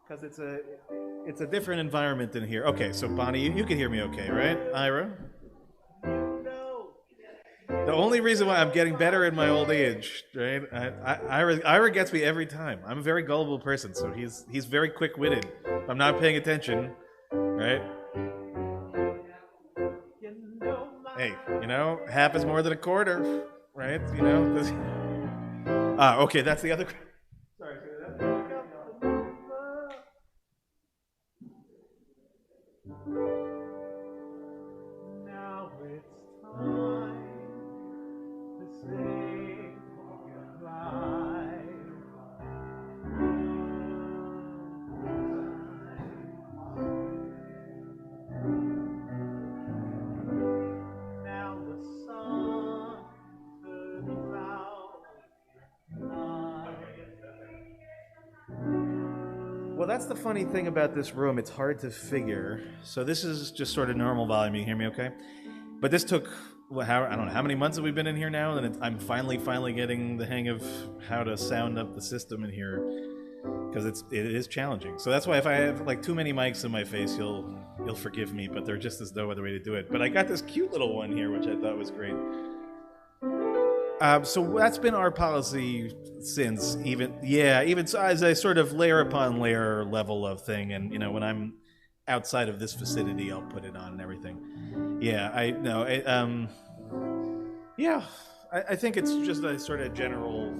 Because it's a different environment than here. Okay, so Bonnie, you can hear me okay, right? Ira? The only reason why I'm getting better in my old age, right? Ira gets me every time. I'm a very gullible person, so he's very quick-witted. If I'm not paying attention, right? Hey, half is more than a quarter, right? Okay, that's the other. Sorry, now it's time to say goodbye. Now the sun turns out. Well, that's the funny thing about this room. It's hard to figure. So this is just sort of normal volume. You hear me okay? But this took, I don't know, how many months have we been in here now? And I'm finally getting the hang of how to sound up the system in here. Because it is challenging. So that's why if I have like too many mics in my face, you'll forgive me. But there just is no other way to do it. But I got this cute little one here, which I thought was great. So that's been our policy since even so as I sort of layer upon layer level of thing, and when I'm outside of this vicinity, I'll put it on and everything. Yeah, I think it's just a sort of general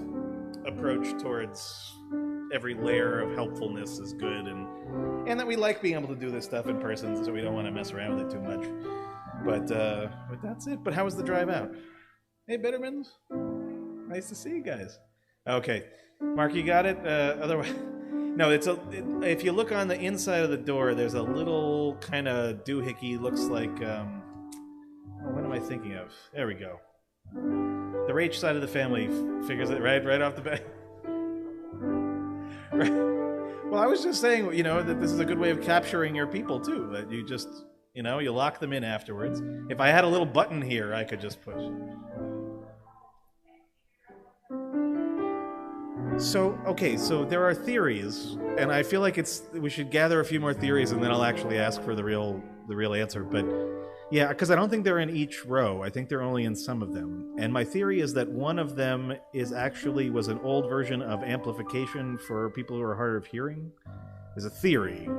approach towards every layer of helpfulness is good, and that we like being able to do this stuff in person, so we don't want to mess around with it too much. But that's it. But how was the drive out? Hey, Bittermans. Nice to see you guys. Okay. Mark, you got it? Otherwise... No, if you look on the inside of the door, there's a little kind of doohickey, looks like... what am I thinking of? There we go. The Rach side of the family figures it right off the bat. Right. Well, I was just saying, that this is a good way of capturing your people, too. That you just, you lock them in afterwards. If I had a little button here, I could just push. So there are theories, and I feel like we should gather a few more theories, and then I'll actually ask for the real answer. But yeah, because I don't think they're in each row. I think they're only in some of them. And my theory is that one of them was an old version of amplification for people who are hard of hearing. Is a theory.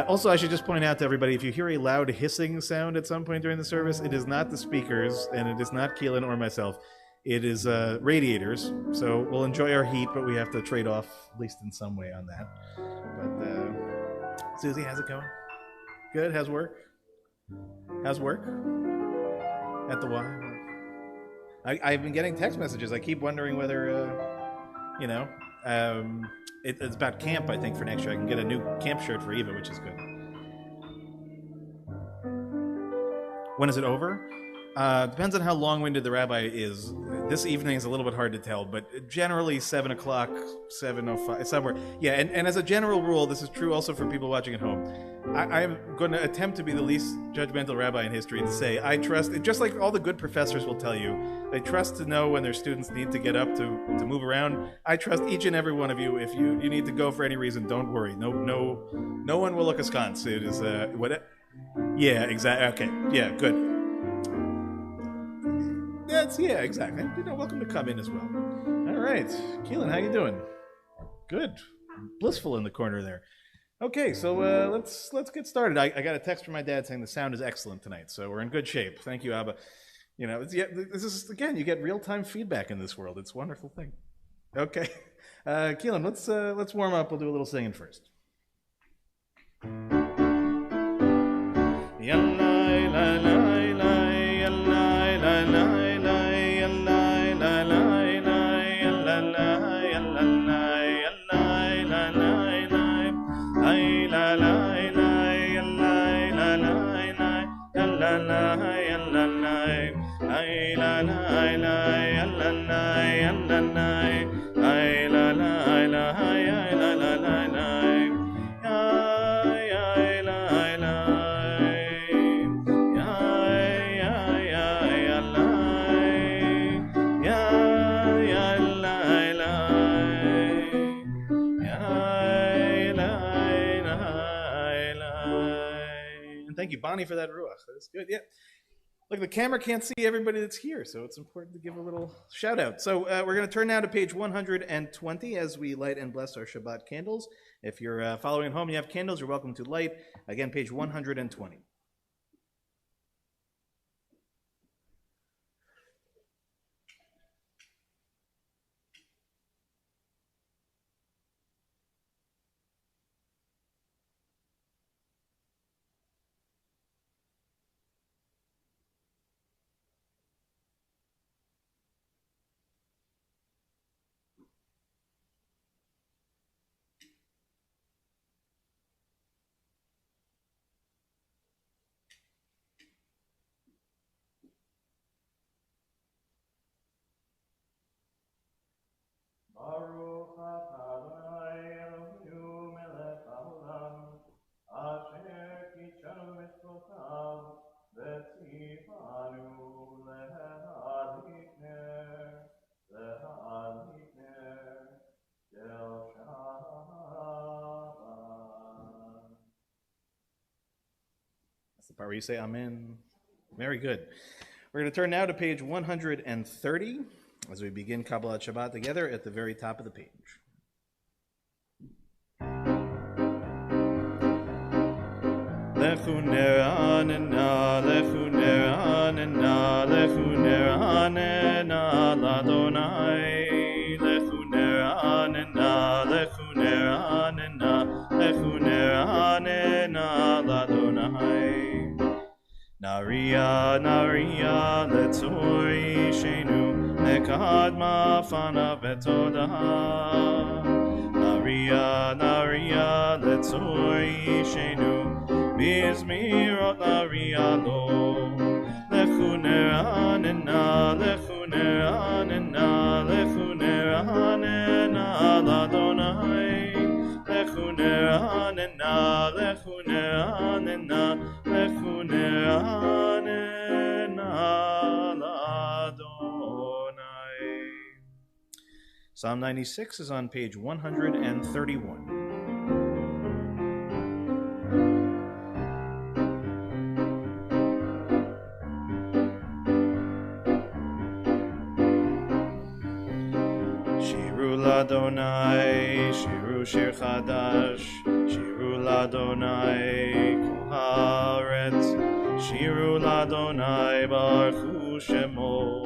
Also, I should just point out to everybody, if you hear a loud hissing sound at some point during the service, it is not the speakers, and it is not Keelan or myself. It is radiators, so we'll enjoy our heat, but we have to trade off, at least in some way, on that. But, Susie, how's it going? Good? How's work? How's work? At the Y? I've been getting text messages. I keep wondering whether, it's about camp, I think, for next year. I can get a new camp shirt for Eva, which is good. When is it over? Depends on how long-winded the rabbi is. This evening is a little bit hard to tell, but generally 7 o'clock, 7:05, somewhere. Yeah, and as a general rule, this is true also for people watching at home. I'm going to attempt to be the least judgmental rabbi in history and say I trust, just like all the good professors will tell you, they trust to know when their students need to get up to move around. I trust each and every one of you. If you need to go for any reason, don't worry. No one will look askance. It is what? Yeah, exactly. Okay, yeah, good. Yeah, exactly. Welcome to come in as well. All right, Keelan, how you doing? Good, blissful in the corner there. Okay, so let's get started. I got a text from my dad saying the sound is excellent tonight, so we're in good shape. Thank you, Abba. This is again, you get real-time feedback in this world. It's a wonderful thing. Okay, Keelan, let's warm up. We'll do a little singing first. Thank you, Bonnie, for that ruach. That's good. Yeah. Look, the camera can't see everybody that's here, so it's important to give a little shout out. So we're going to turn now to page 120 as we light and bless our Shabbat candles. If you're following at home, you have candles, you're welcome to light. Again, page 120. Baruch atah Adonai Eloheinu melech haolam, asher kitshanu mitzvotav v'tzivanu lehadlik ner shel Shabbat. That's the part where you say amen. Very good. We're going to turn now to page 130 as we begin Kabbalat Shabbat together at the very top of the page. Lechu ner hanena, lechu ner hanena, lechu ner hanena l'Adonai. Lechu ner hanena, lechu ner hanena, lechu ner hanena l'Adonai. Naria, naria, letzori shenu, lekad mafana vetodah. Naria, naria, letzori shenu, bizmirot naria lo. Lechu ner hanena, lechu ner hanena, lechu ner hanena l'Adonai. Lechu ner hanena, lechu ner hanena, lechu ner hanena l'Adonai. Psalm 96 is on page 131. Shiru l'Adonai, shiru shir chadash, shiru l'Adonai kol haaretz, shiru l'Adonai baruchu shemo,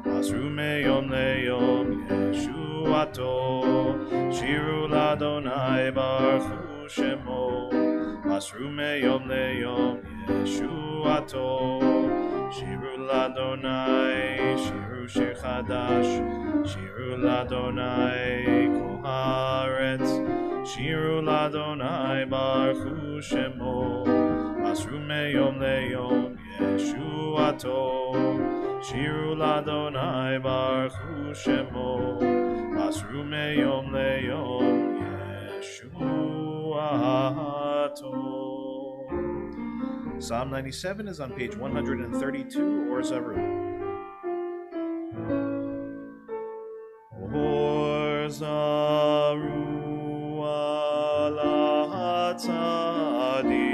asru meyom leyom yeshuato, shiru l'Adonai baruchu shemo, asru meyom leyom yeshuato, shiru l'Adonai, shiru shir chadash, shiru l'Adonai kol haaretz, shiru l'Adonai baruchu shemo, asru meyom leyom yeshuato, shiru l'Adonai baruchu shemo, asru meyom leyom yeshuato. Psalm 97 is on page 132, or Zaru. Or zaru ala tzadi,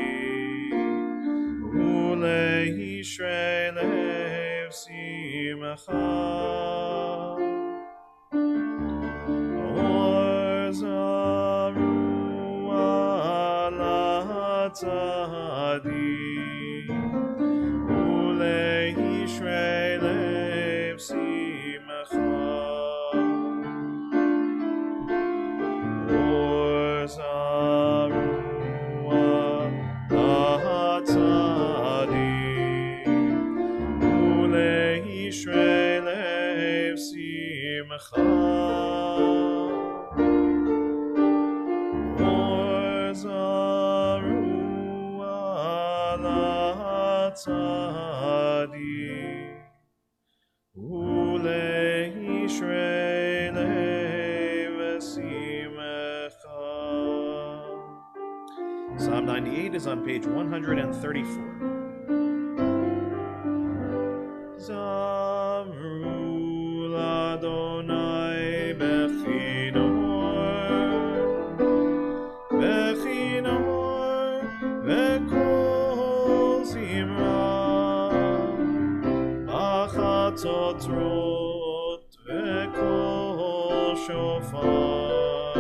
uleishrei lev simcha. Or zaru ala tzadi, uleishrei lev simcha. Psalm 98 is on page 134. Zamru l'Adonai bechinor, bechinor, v'kol shofar.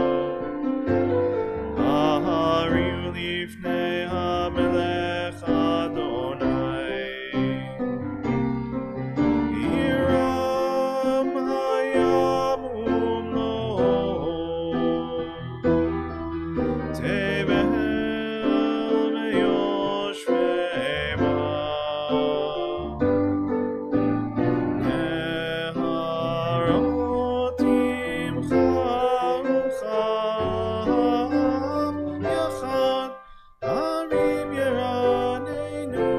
Hariu lifnei hamelech Adonai. Hiram hayam umlo. Tevel meyoshvei ba. Neharotim charuchav yachad harim yeraneinu.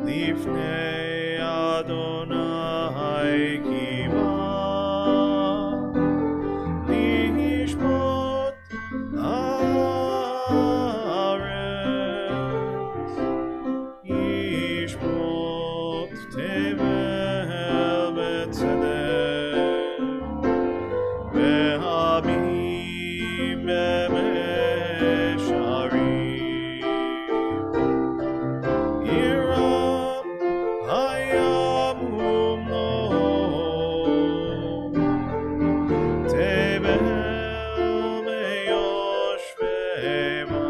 Lifnei Adonai kiva lishmot haaretz. Yishmot tevel betzedek ve'habim b'mesharim. Hiram hayam umlo. Tevel meyoshvei ba.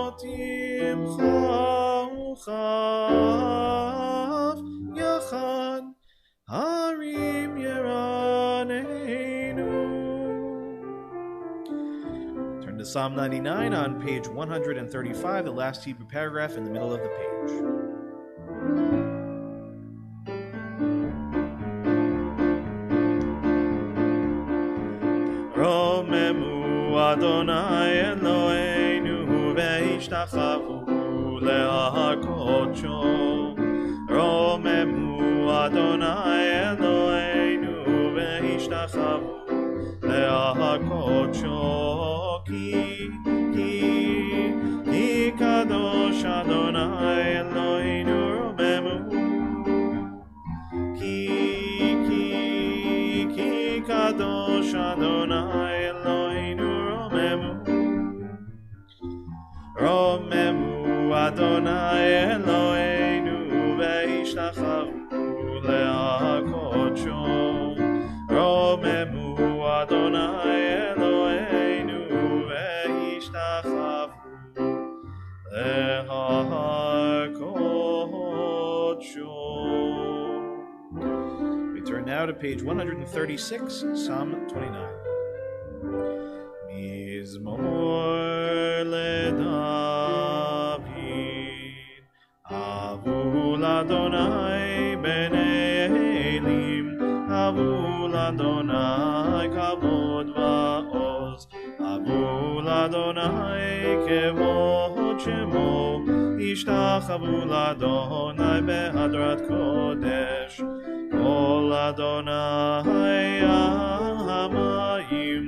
Neharotim charuchav yachad harim yeraneinu. Turn to Psalm 99 on page 135, the last Hebrew paragraph in the middle of the page. Romemu Adonai Eloheinu ve'ishtachavu le'ahar kodsho. Romemu Adonai Eloheinu ve'ishtachavu le'ahar kodsho. Ki kadosh Adonai Eloheinu romemu. Ki kadosh Adonai Eloheinu romemu. Romemu Adonai Eloheinu ve'ishtachavu le'ahar kodsho. Romemu Adonai Eloheinu ve'ishtachavu le'ahar kodsho. We turn now to page 136, Psalm 29. Mizmor leDavid, Avul Adonai b'nei Elim, Avul Adonai kavod va'oz, Avul Adonai kevod shemo, Ishtachavu l'Adonai behadrat kodesh, Kol Adonai hamayim,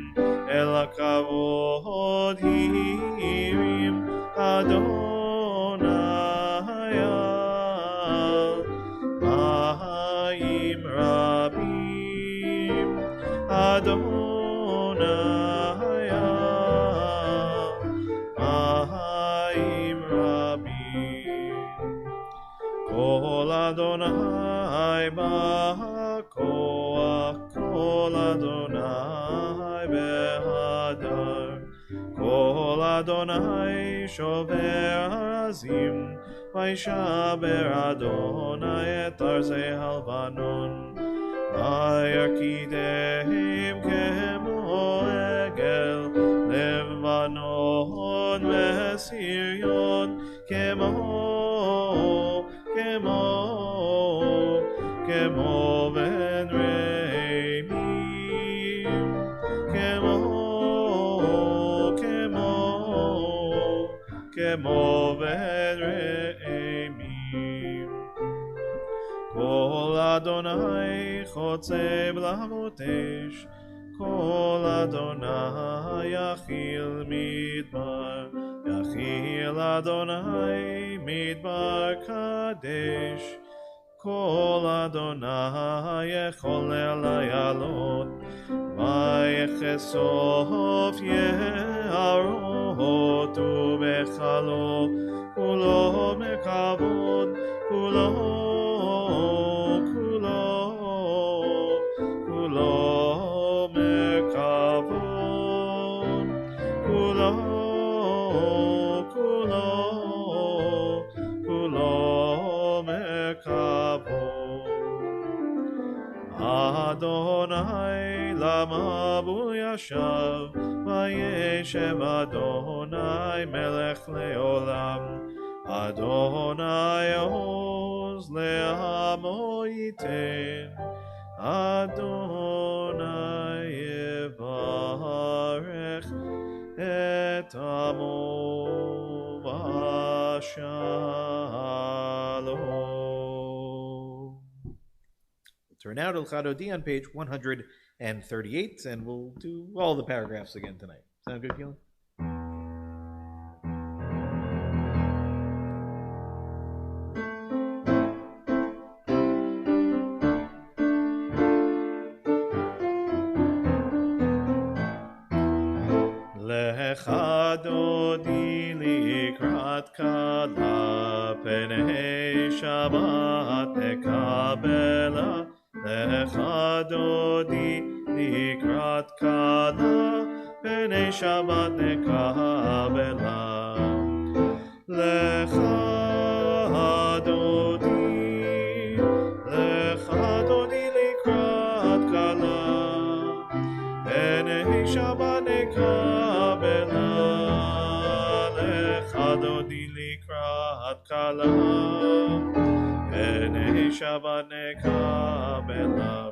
El hakavod hirim, Adonai al mahayim rabim, Adonai al mahayim rabim. Kol Adonai ba'koach, Kol Adonai behadar, Kol Adonai shover harazim, Vaishaber Adonai et arzei halvanon, Vayarkideim kemo egel, Levanon ve'Siryon kemo ben reimim, kemo ben reimim. Kol Adonai chotzeb lamotesh, Kol Adonai yachil midbar, Yachil Adonai midbar kadesh, Kol Adonai yecholel hayalot, Vayechesof yeharot ubechalo, Ulo mekavod Adonai למבול ישב, וישב אדוני מלך לעולם. אדוני עוז לעמו ייתן, אדוני יברך את עמו בשלום. Turn out El Chadodi on page 138, and we'll do all the paragraphs again tonight. Sound good, Keelan? לך דודי לקראת כלה, פני שבת נקבלה. לך דודי לקראת כלה, פני שבת נקבלה. לך דודי, לך דודי לקראת כלה, פני שבת נקבלה. לך דודי לקראת כלה, פני שבת נקבלה.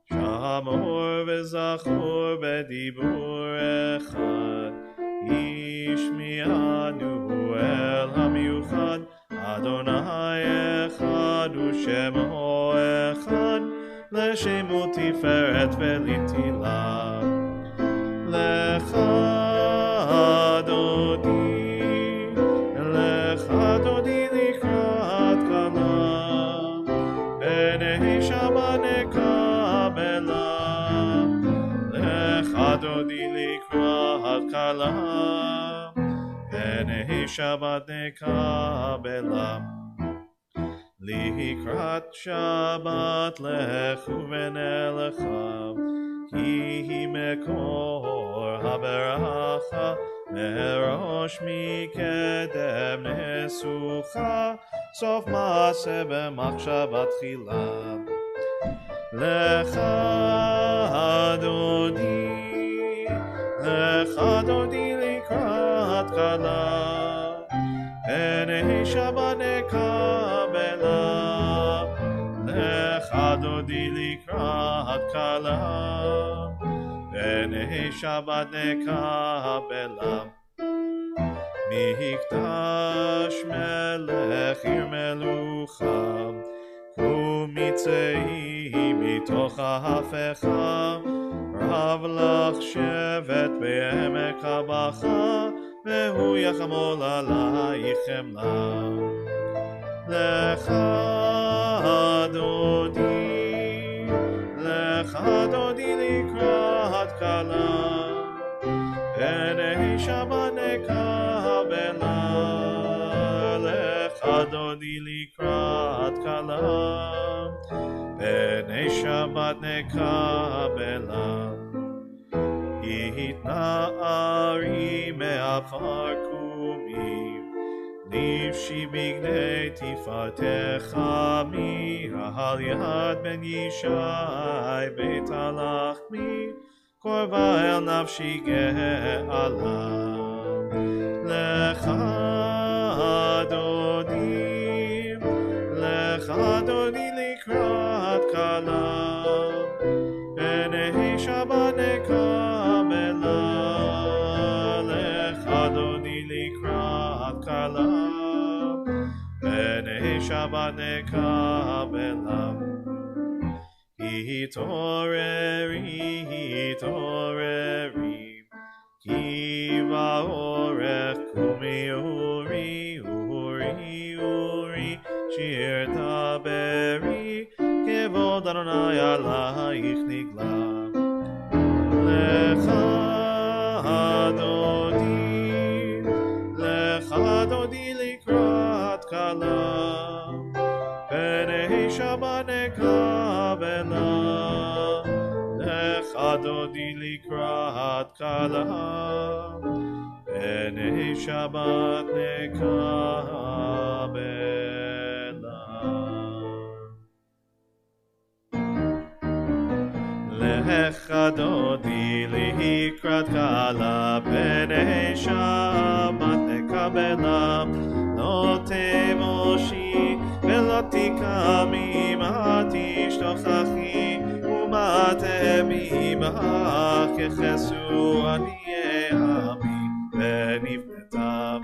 שמור וזכור בדיבור אחד, ישמיענו אל המיוחד. אדוני אחד ושמו אחד, לשמו תפארת ולתהילה. לך דודי, לך דודי לקראת כלה, פני שבת נקבלה. לך דודי לקראת כלה, פני שבת נקבלה. לקראת שבת לכו ונלכה, כי היא מקור הברכה. מראש מקדם נסוכה, סוף מעשה במחשבה תחילה. לך דודי, לך דודי לקראת כלה, פני שבת נקבלה. לך דודי לקראת כלה, פני שבת נקבלה. מקדש מלך עיר מלוכה, ומצאי מתוך ההפכה. רב לך שבט בעמק הבכה, והוא יחמול עלייך חמלה. לך דודי, לך דודי לקראת כלה, פני שבת נקבלה. לך דודי לקראת כלה, פני שבת נקבלה. התנערי מעפר קומי, לבשי בגדי תפארתך עמי. על יד בן ישי בית הלחמי, קרבה אל נפשי גאלה. לך דודי, לך דודי לקראת כלה, פני שבת נקבלה. לך דודי לקראת כלה, פני שבת נקבלה. התעוררי, התעוררי, כי באורך קומי אורי, אורי, אורי, שיר דברי, כבוד אדוני עלייך נגלה. לך דודי, לך דודי לקראת כלה, פני שבת נקבלה. לך דודי לקראת כלה, פני שבת נקבלה. לכדודי לקראת כלה פני שבת נקבלה לא תבושי ולא תקמי מה תשתוכחי ומה תמי מה כחסו עניי עמי ונבנתה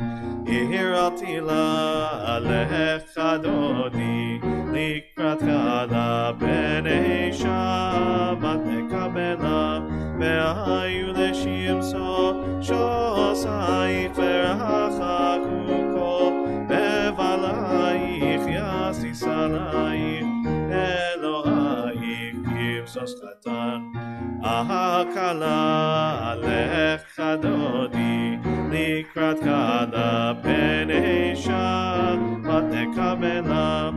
הרעתי לה לכדודי לקראת כלה פני שבת נקבלה והיו לשמסו שוסייך ורחקו כל בבלייך יסיס עלייך אלוהייך כבשוס קטן הכלה לכדודי לקראת כלה פני שבת נקבלה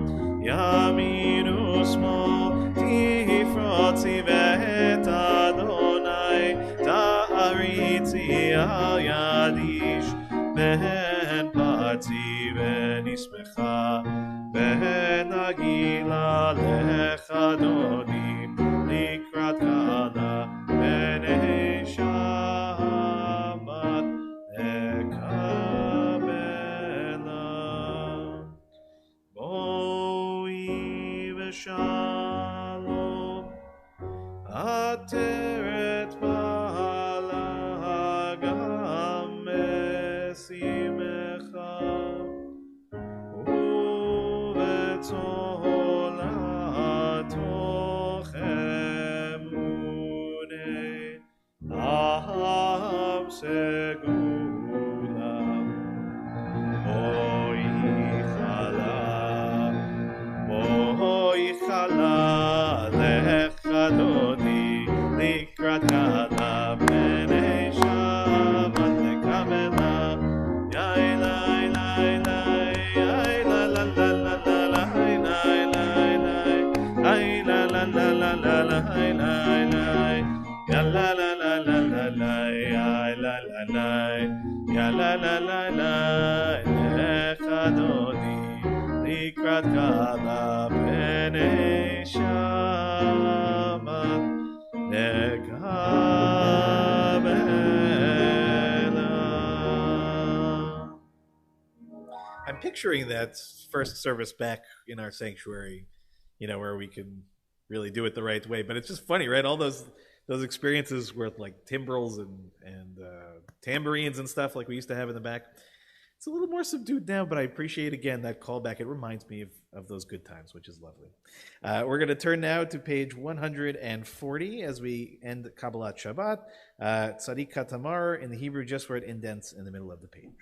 ימין ושמאל תפרוצי ואת אדוני תעריצי על ידיש והן פרצי ונשמחה ונגילה לכדודי לקראת כלה פני שבת נקבלה בואי ושלום עטרת בעלה גם משמחה ובצולתו חמוני עם סגולה בואי חלה לכדודי לקראת כלה פני שבת נקבלה יאי לי לי לי יאי לה לה לה לה לה לה היי לי לי לי היי לה לה לה לה לה לה היי לי לי יא לה לה לה לה לה לה יאי לה לה לה יא לה לה לה לה לכדודי לקראת כלה פני שבת נקבלה. I'm picturing that first service back in our sanctuary, where we can really do it the right way. But it's just funny, right? All those experiences with like timbrels and tambourines and stuff like we used to have in the back. It's a little more subdued now, but I appreciate again that callback. It reminds me of those good times, which is lovely. We're going to turn now to page 140 as we end Kabbalat Shabbat. Tzadik Katamar in the Hebrew, just where it indents in the middle of the page.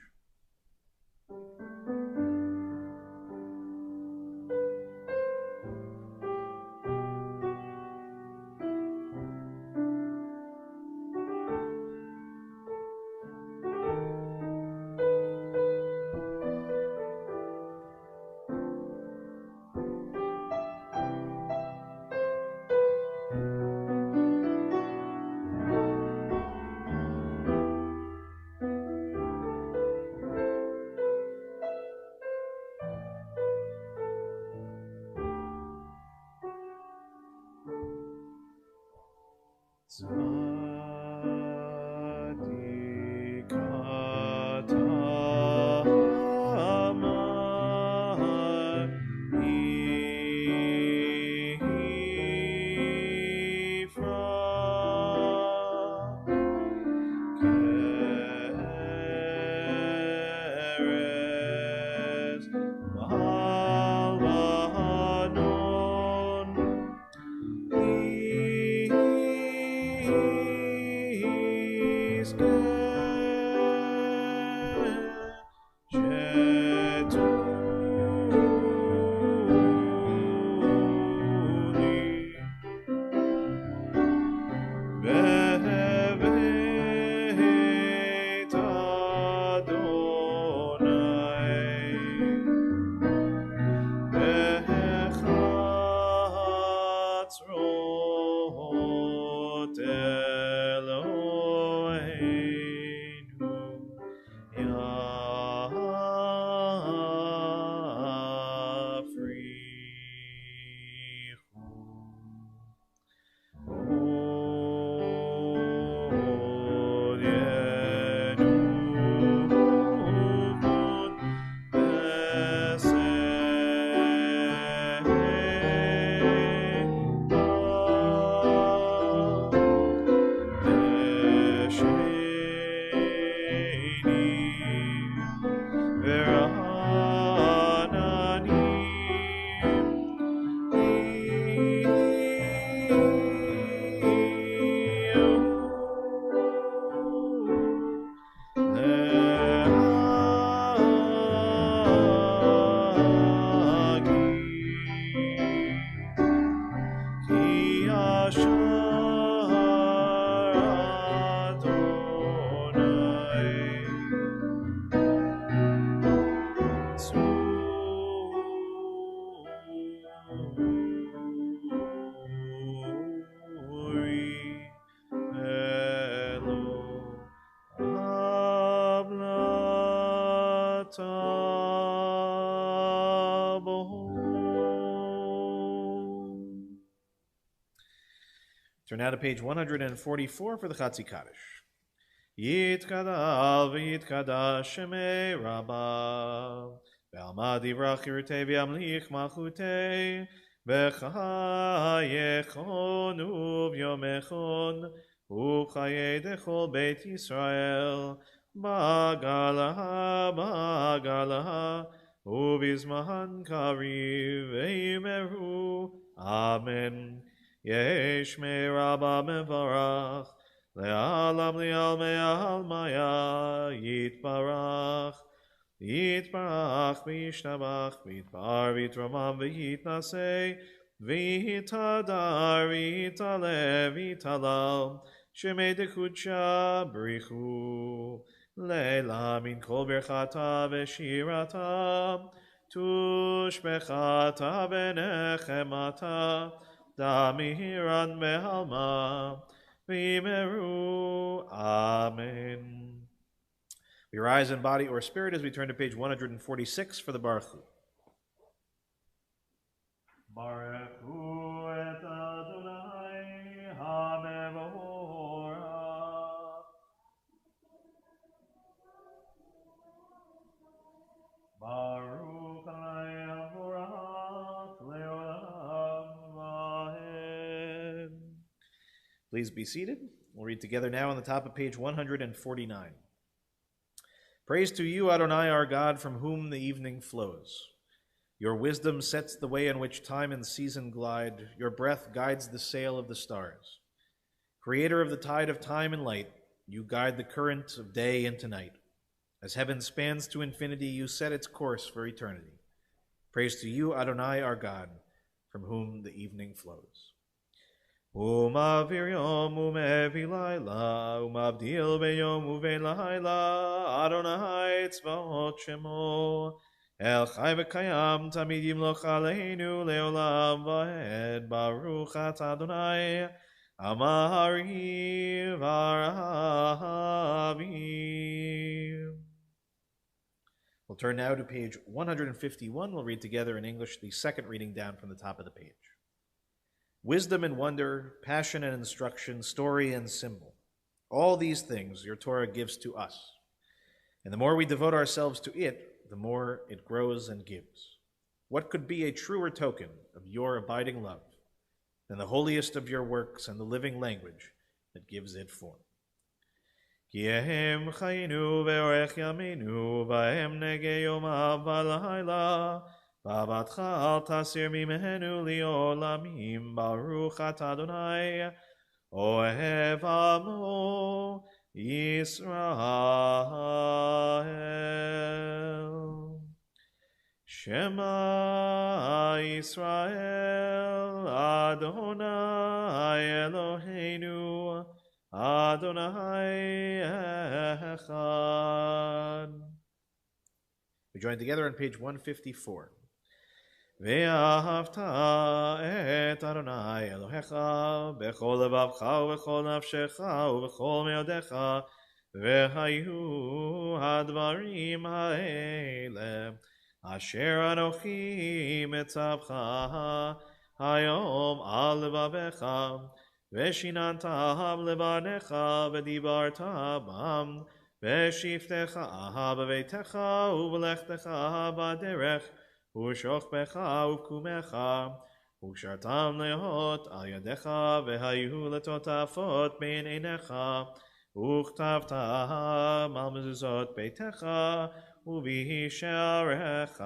Turn now to page 144 for the Chatzi Kaddish. Yitkadal v'yitkadash shemei Rabba Ve'alma divrach yirtei v'yamlich malchutei V'chayechon u'vyomechon U'chayei dechol Beit Yisrael Ba'galaha U'bizman kariv Ve'imeru Amen. Yesh me Rabba mevarach Le'alam li'al me'al maya Yitbarach Yitbarach v'yishtabach V'yitbar v'yitramam v'yitnaseh V'yitadar v'yitale v'yitalal Shemei dekudsha brichu Le'la min kol berchata v'shirata Tushbechata v'nechemata Damiran behalma v'imeru. Amen. We rise in body or spirit as we turn to page 146 for the Baruch Hu. Baruch Hu et Adonai HaMevorach. Baruch Adonai HaMevorach Le'olam Vahed. Please be seated. We'll read together now on the top of page 149. Praise to you, Adonai, our God, from whom the evening flows. Your wisdom sets the way in which time and season glide. Your breath guides the sail of the stars. Creator of the tide of time and light, you guide the current of day into night. As heaven spans to infinity, you set its course for eternity. Praise to you, Adonai, our God, from whom the evening flows. Umavir yom umevi laila, umavdil beyom uvelaila, Adonai tzvaot shemo, El chai v'kayam tamid yimloch aleinu leolam vahed, Baruch atah Adonai, Amari v'arahavi. We'll turn now to page 151. We'll read together in English the second reading down from the top of the page. Wisdom and wonder, passion and instruction, story and symbol. All these things your Torah gives to us. And the more we devote ourselves to it, the more it grows and gives. What could be a truer token of your abiding love than the holiest of your works and the living language that gives it form? Ki ehem chayinu ve'orech yaminu, v'hem negei yomav v'layla, Babatcha al tasir mimenu li'olamim, Baruch atah Adonai, Ohev amo Yisrael. Shema Yisrael, Adonai Eloheinu, Adonai Echad. We join together on page 154. ואהבת את אדוני אלוהיך בכל לבבך ובכל נפשך ובכל מאודיך, והיו הדברים האלה אשר אנוכי מצווך היום על לבביך, ושיננתם לבניך ודיברת בם בשבתך בביתך ובלכתך בדרך ושוכבך ובקומך, וקשרתם להיות על ידיך, והיו לטוטפות בין עיניך, וכתבתם על מזוזות ביתך ובשעריך,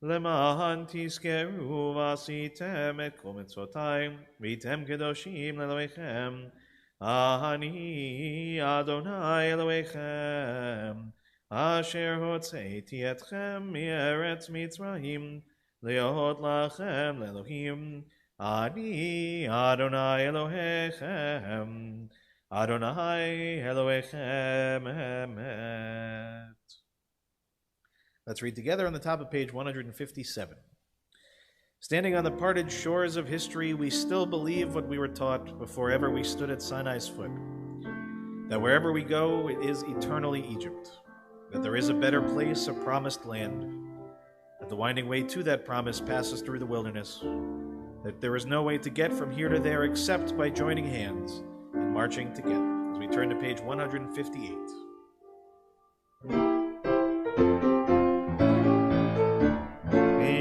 למען תזכרו ועשיתם את כל מצוותיי, והייתם קדושים לאלוהיכם. אני אדוני אלוהיכם, אשר הוצאתי אתכם מארץ מצרים, להיות לכם לאלוהים. אני אדוני אלוהיכם, אדוני אלוהיכם אמת. Let's read together on the top of page 157. Standing on the parted shores of history, we still believe what we were taught before ever we stood at Sinai's foot, that wherever we go, it is eternally Egypt, that there is a better place, a promised land, that the winding way to that promise passes through the wilderness, that there is no way to get from here to there except by joining hands and marching together. As we turn to page 158.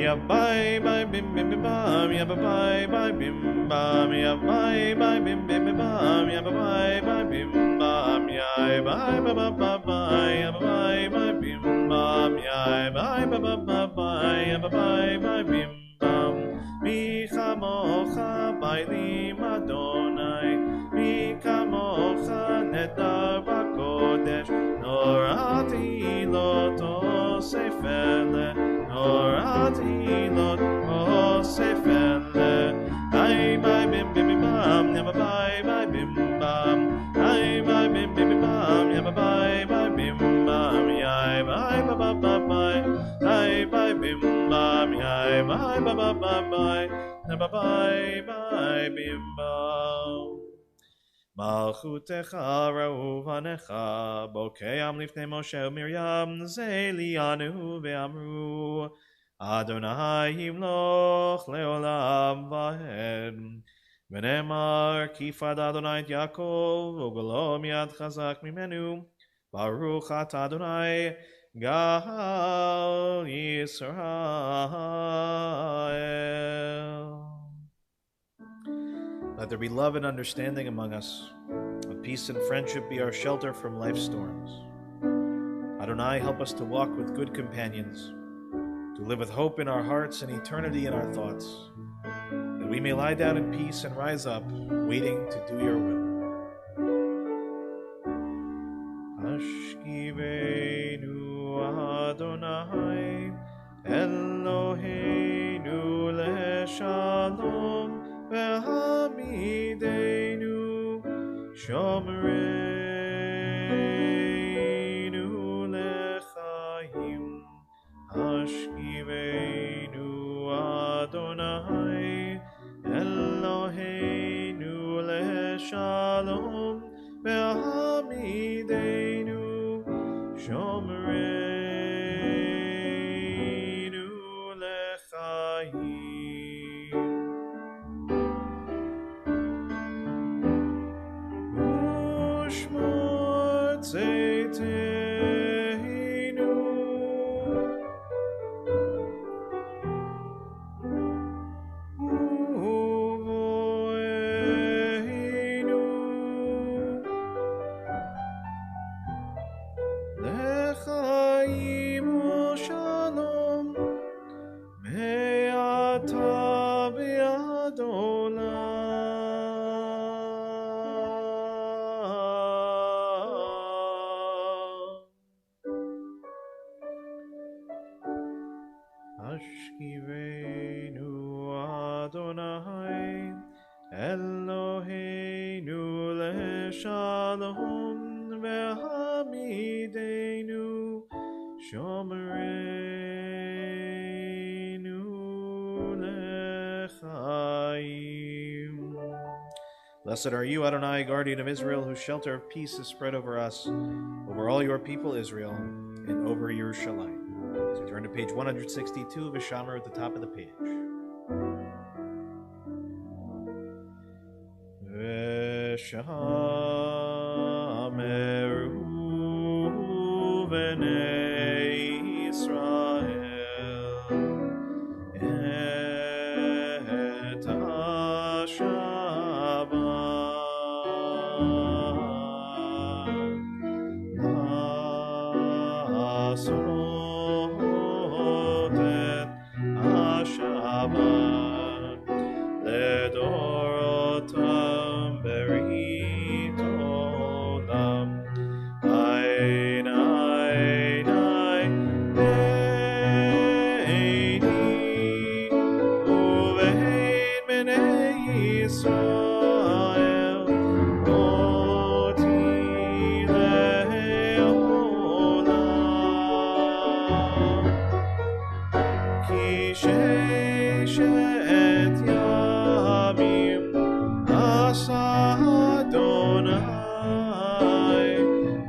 Ya bye bye bim bim bim bam, ya bye bye bim bam, ya bye bye bim bim bim bam, ya bye bye bim bam, ya bye bye bye bye, ya bye bye bim bam, ya bye bye bye bye, ya bye bye bim bam. Mi chamocha bailim Adonai, mi kamocha nedar bakodesh, norati lo tosefele. Orati Lord, oh sefele. Ay bye bim bim bim bam, ya bye bye bim bam. Ay bye bim bim bim bam, ya bye bye bim bam. Ya bye bye bye bye bye. Ay bye bim bam, ya bye bye bye bye bye. Ya bye bye bim bam. Malchutecha ra'uvanecha bokeam lifnei Moshe u'Miriam zelianu ve'amru Adonai yimloch leolam vahed v'nemar kifad Adonai et Yaakov u'golo miyad chazak mimenu Baruch ata Adonai gal Yisrael. Let there be love and understanding among us. Let peace and friendship be our shelter from life's storms. Adonai, help us to walk with good companions, to live with hope in our hearts and eternity in our thoughts, that we may lie down in peace and rise up, waiting to do your will. Ashkivenu Adonai Eloheinu leshalom Ve'hamidenu Shomreinu lechaim Ashkivenu Adonai Eloheinu leshalom Ve'hamidenu Shomreinu lechaim Ashkivenu Adonai Eloheinu leshalom Ve'hamidenu Shomreinu lechaim. Blessed are you, Adonai, guardian of Israel, whose shelter of peace is spread over us, over all your people Israel, and over Yerushalayim. So turn to page 162 of Vishamar at the top of the page. Veshameru b'nei Yisrael et ha-Shabbat Shabbat ledorotam berit olam ein ein ein beini uvein bnei Yisrael oti leolam ki Shet Yamim Asa Adonai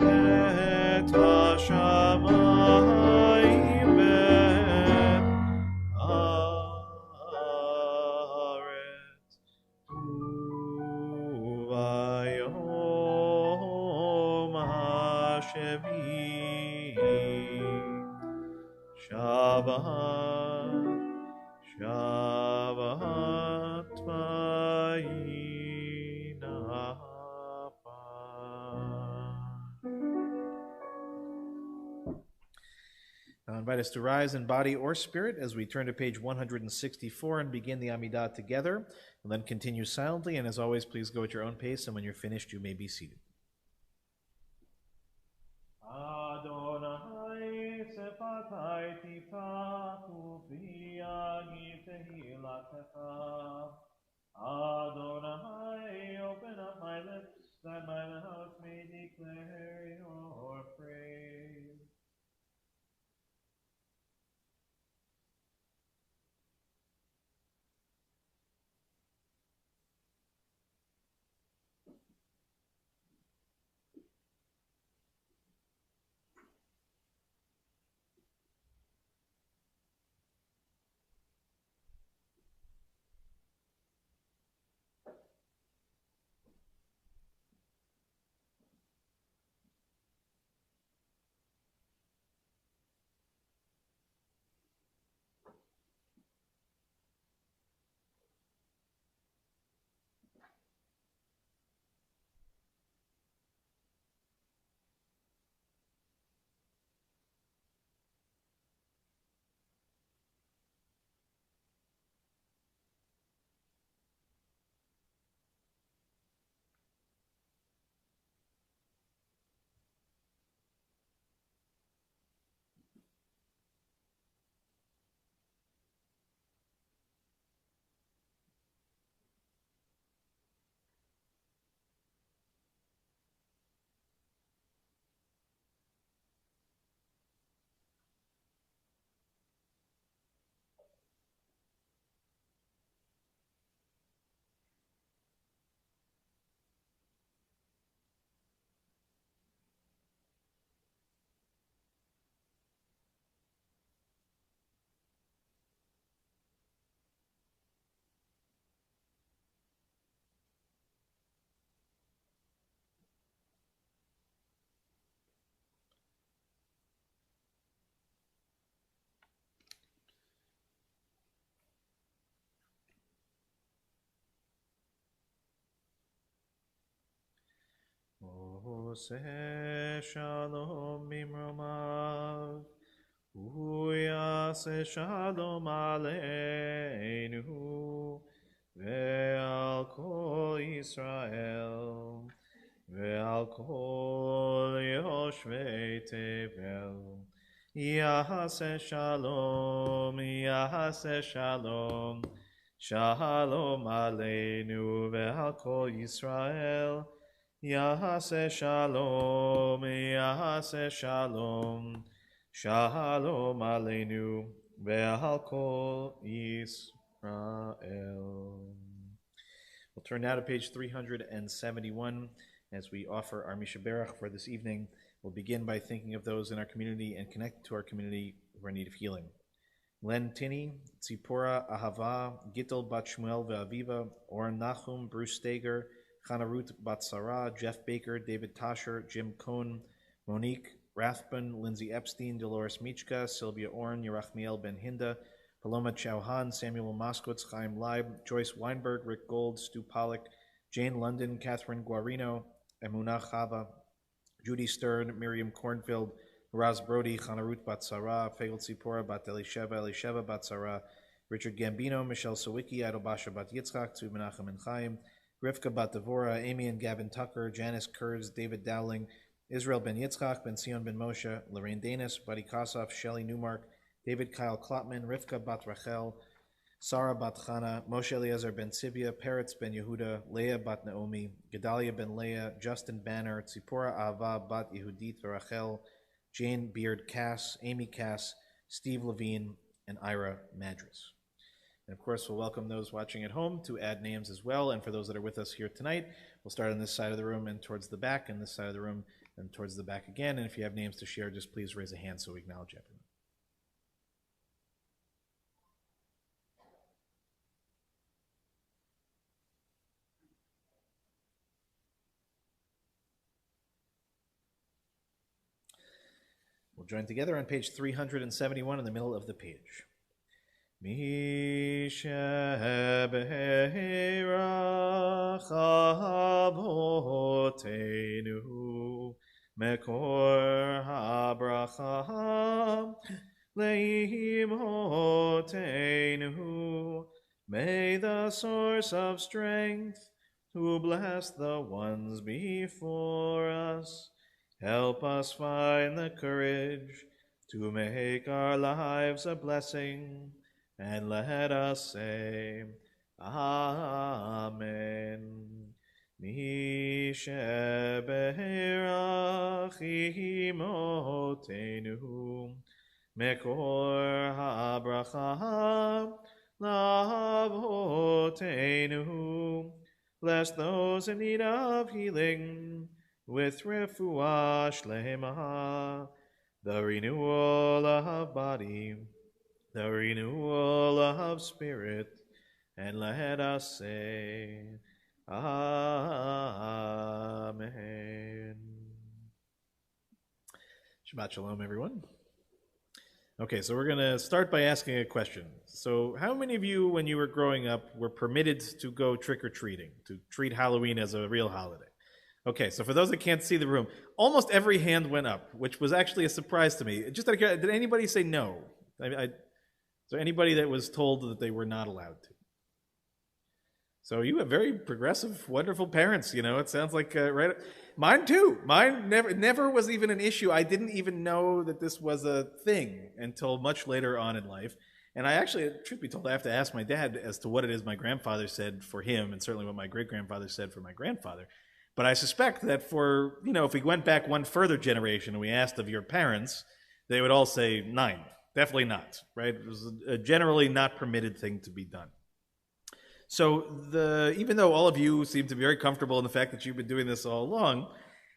Et HaShamayim Ben Haaretz. Shabbat vayinapa. I'll invite us to rise in body or spirit as we turn to page 164 and begin the Amidah together. And then continue silently, and as always, please go at your own pace, and when you're finished, you may be seated. Adonai sefatai tiftachu v'yagi tehilatecha. Adonai, open up my lips, that my mouth may declare your praise. Oseh shalom mimromav, uyaseh shalom aleinu, ve'al kol Yisrael, ve'al kol yoshvei tevel. Yaseh shalom, shalom aleinu, ve'al kol Yisrael. Yahaseh shalom, shalom aleinu, ve'al kol Yisrael. We'll turn now to page 371 as we offer our Mishaberach for this evening. We'll begin by thinking of those in our community and connect to our community who are in need of healing. Len Tinney, Tzipora Ahava, Gittel Bat Shmuel Ve'aviva, Oren Nachum, Bruce Steger, Chana Ruth Batsara, Jeff Baker, David Tasher, Jim Cohn, Monique Rathbun, Lindsay Epstein, Dolores Michka, Sylvia Orn, Yerachmiel Ben Hinda, Paloma Chauhan, Samuel Moskowitz, Chaim Leib, Joyce Weinberg, Rick Gold, Stu Pollack, Jane London, Catherine Guarino, Emunah Chava, Judy Stern, Miriam Cornfield, Raz Brody, Chana Ruth Batsara, Fagel Tzipora, Bat Elisheva Batsara, Richard Gambino, Michelle Sawicki, Adobasha Bat Yitzchak, Tzu Menachem and Chaim, Rivka Bat Devora, Amy and Gavin Tucker, Janice Kurz, David Dowling, Israel Ben Yitzchak, Ben Sion Ben Moshe, Lorraine Danis, Buddy Kosoff, Shelley Newmark, David Kyle Klotman, Rivka Bat Rachel, Sarah Bat Chana, Moshe Eliezer Ben Sivia, Peretz Ben Yehuda, Leah Bat Naomi, Gedalia Ben Leah, Justin Banner, Tzipora Ahava Bat Yehudit Rachel, Jane Beard Cass, Amy Cass, Steve Levine, and Ira Madras. And of course, we'll welcome those watching at home to add names as well. And for those that are with us here tonight, we'll start on this side of the room and towards the back, and this side of the room and towards the back again. And if you have names to share, just please raise a hand so we acknowledge everyone. We'll join together on page 371 in the middle of the page. Mi shebeirach avotenu mekor habracha leimotenu. May the source of strength to bless the ones before us help us find the courage to make our lives a blessing, and let us say, Amen. Mi shebeirach imotenu mekor habracha lavotenu. Bless those in need of healing with refuah shlema, the renewal of body, the renewal of spirit, and let us say, Amen. Shabbat shalom, everyone. Okay, so we're going to start by asking a question. So how many of you, when you were growing up, were permitted to go trick-or-treating, to treat Halloween as a real holiday? Okay, so for those that can't see the room, almost every hand went up, which was actually a surprise to me. Just did anybody say no? Is there anybody that was told that they were not allowed to? So you have very progressive, wonderful parents. It sounds like right. Mine too. Mine never was even an issue. I didn't even know that this was a thing until much later on in life. And I actually, truth be told, I have to ask my dad as to what it is my grandfather said for him, and certainly what my great-grandfather said for my grandfather. But I suspect that for, if we went back one further generation and we asked of your parents, they would all say, nine, definitely not, right? It was a generally not permitted thing to be done. So even though all of you seem to be very comfortable in the fact that you've been doing this all along,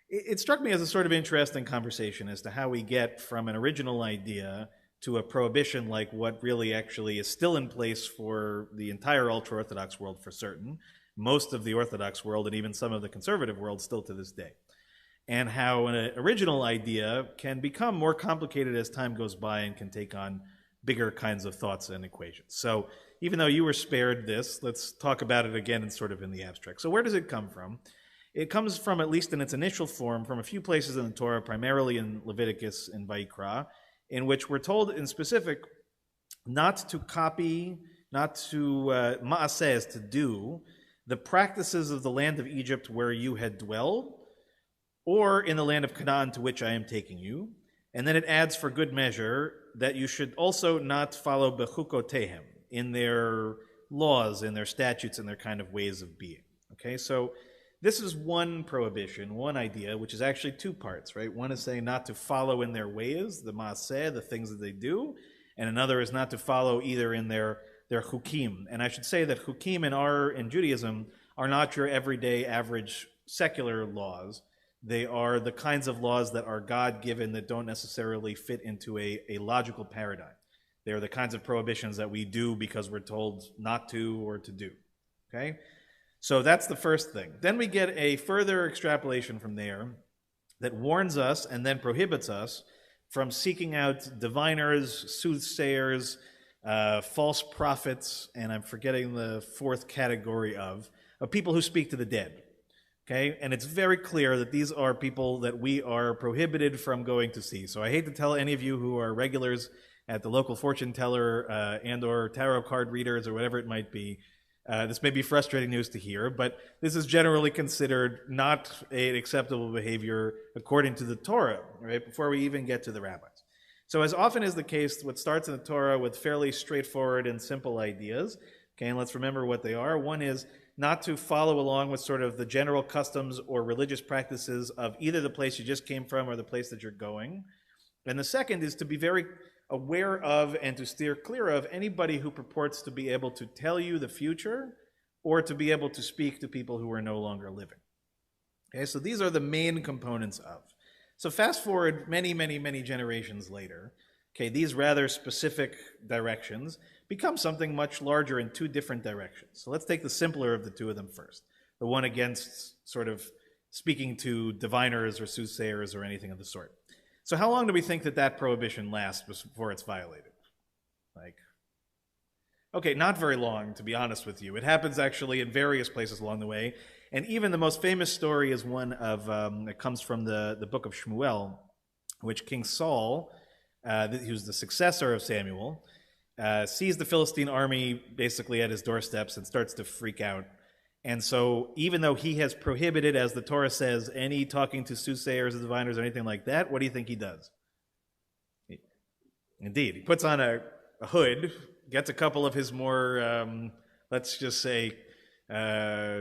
it struck me as a sort of interesting conversation as to how we get from an original idea to a prohibition like what really actually is still in place for the entire ultra-Orthodox world for certain, most of the Orthodox world, and even some of the conservative world still to this day. And how an original idea can become more complicated as time goes by and can take on bigger kinds of thoughts and equations. So even though you were spared this, let's talk about it again and sort of in the abstract. So where does it come from? It comes from, at least in its initial form, from a few places in the Torah, primarily in Leviticus and Vayikra, in which we're told in specific not to copy, not to ma'aseh, to do, the practices of the land of Egypt where you had dwelled, or in the land of Canaan to which I am taking you. And then it adds for good measure that you should also not follow bechukotehem, in their laws, in their statutes, in their kind of ways of being. Okay, so this is one prohibition, one idea, which is actually two parts, right? One is saying not to follow in their ways, the maaseh, the things that they do, and another is not to follow either in their chukim. And I should say that chukim in Judaism are not your everyday average secular laws. They are the kinds of laws that are God-given that don't necessarily fit into a logical paradigm. They're the kinds of prohibitions that we do because we're told not to or to do. Okay? So that's the first thing. Then we get a further extrapolation from there that warns us and then prohibits us from seeking out diviners, soothsayers, false prophets, and I'm forgetting the fourth category of people who speak to the dead. Okay? And it's very clear that these are people that we are prohibited from going to see. So I hate to tell any of you who are regulars at the local fortune teller and or tarot card readers or whatever it might be, this may be frustrating news to hear, but this is generally considered not an acceptable behavior according to the Torah, right, before we even get to the rabbis. So as often is the case, what starts in the Torah with fairly straightforward and simple ideas, okay, and let's remember what they are. One is not to follow along with sort of the general customs or religious practices of either the place you just came from or the place that you're going. And the second is to be very aware of and to steer clear of anybody who purports to be able to tell you the future or to be able to speak to people who are no longer living. Okay, so these are the main components of. So fast forward many, many, many generations later, okay, these rather specific directions become something much larger in two different directions. So let's take the simpler of the two of them first. The one against sort of speaking to diviners or soothsayers or anything of the sort. So how long do we think that prohibition lasts before it's violated? Like, Okay, not very long, to be honest with you. It happens actually in various places along the way. And even the most famous story is one of that comes from the book of Shmuel, which King Saul, who's the successor of Samuel, sees the Philistine army basically at his doorsteps and starts to freak out. And so, even though he has prohibited, as the Torah says, any talking to soothsayers or diviners or anything like that, what do you think he does? Indeed, he puts on a hood, gets a couple of his more, let's just say,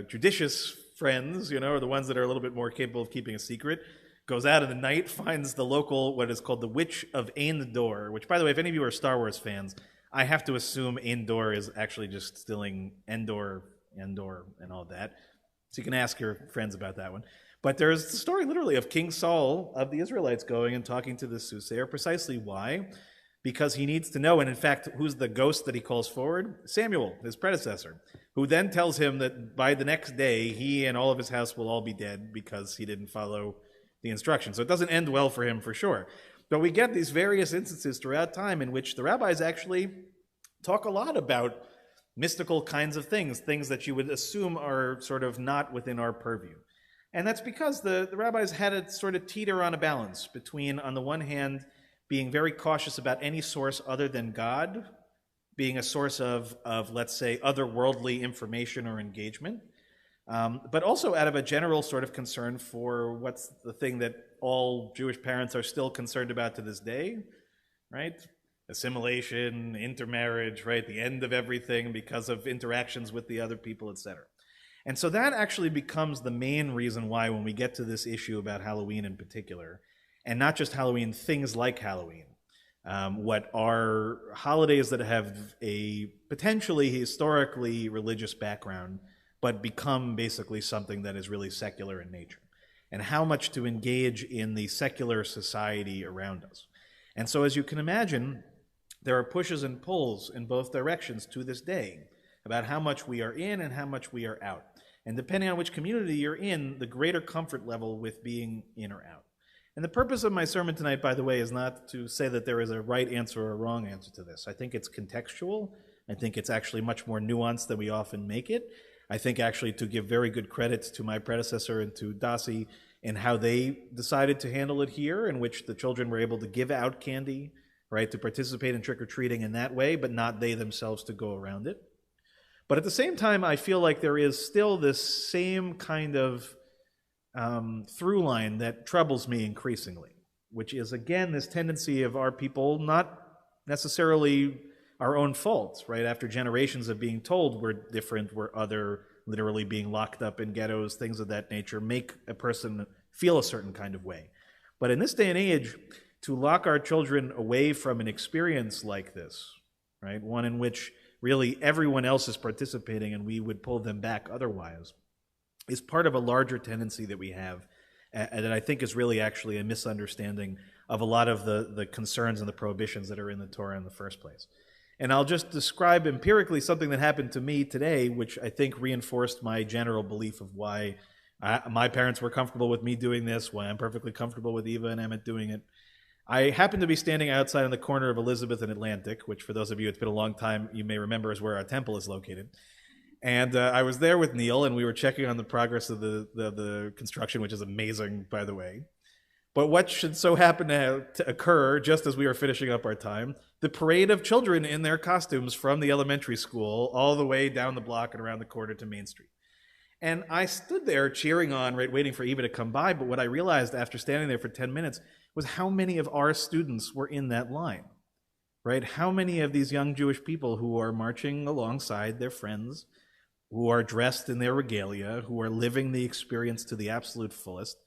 judicious friends, or the ones that are a little bit more capable of keeping a secret, goes out in the night, finds the local, what is called the Witch of Endor, which, by the way, if any of you are Star Wars fans, I have to assume Endor is actually just stealing Endor, and all that. So you can ask your friends about that one. But there's the story literally of King Saul of the Israelites going and talking to the soothsayer. Precisely why? Because he needs to know, and in fact, who's the ghost that he calls forward? Samuel, his predecessor, who then tells him that by the next day, he and all of his house will all be dead because he didn't follow the instructions. So it doesn't end well for him for sure. But we get these various instances throughout time in which the rabbis actually talk a lot about mystical kinds of things that you would assume are sort of not within our purview. And that's because the rabbis had to sort of teeter on a balance between, on the one hand, being very cautious about any source other than God, being a source of let's say, otherworldly information or engagement, but also out of a general sort of concern for what's the thing that all Jewish parents are still concerned about to this day, right? Assimilation, intermarriage, right? The end of everything because of interactions with the other people, etc. And so that actually becomes the main reason why, when we get to this issue about Halloween in particular, and not just Halloween, things like Halloween, what are holidays that have a potentially historically religious background, but become basically something that is really secular in nature, and how much to engage in the secular society around us. And so, as you can imagine, there are pushes and pulls in both directions to this day about how much we are in and how much we are out. And depending on which community you're in, the greater comfort level with being in or out. And the purpose of my sermon tonight, by the way, is not to say that there is a right answer or a wrong answer to this. I think it's contextual. I think it's actually much more nuanced than we often make it. I think actually to give very good credit to my predecessor and to Dasi in how they decided to handle it here, in which the children were able to give out candy, right, to participate in trick-or-treating in that way, but not they themselves to go around it. But at the same time, I feel like there is still this same kind of through line that troubles me increasingly, which is, again, this tendency of our people, not necessarily our own faults, right? After generations of being told we're different, we're other, literally being locked up in ghettos, things of that nature, make a person feel a certain kind of way. But in this day and age, to lock our children away from an experience like this, right, one in which really everyone else is participating and we would pull them back otherwise, is part of a larger tendency that we have, and that I think is really actually a misunderstanding of a lot of the concerns and the prohibitions that are in the Torah in the first place. And I'll just describe empirically something that happened to me today, which I think reinforced my general belief of why my parents were comfortable with me doing this, why I'm perfectly comfortable with Eva and Emmett doing it. I happened to be standing outside on the corner of Elizabeth and Atlantic, which for those of you, it's been a long time, you may remember is where our temple is located. And I was there with Neil, and we were checking on the progress of the construction, which is amazing, by the way. But what should so happen to occur just as we were finishing up our time? The parade of children in their costumes from the elementary school all the way down the block and around the corner to Main Street. And I stood there cheering on, right, waiting for Eva to come by. But what I realized after standing there for 10 minutes was how many of our students were in that line, right? How many of these young Jewish people who are marching alongside their friends, who are dressed in their regalia, who are living the experience to the absolute fullest,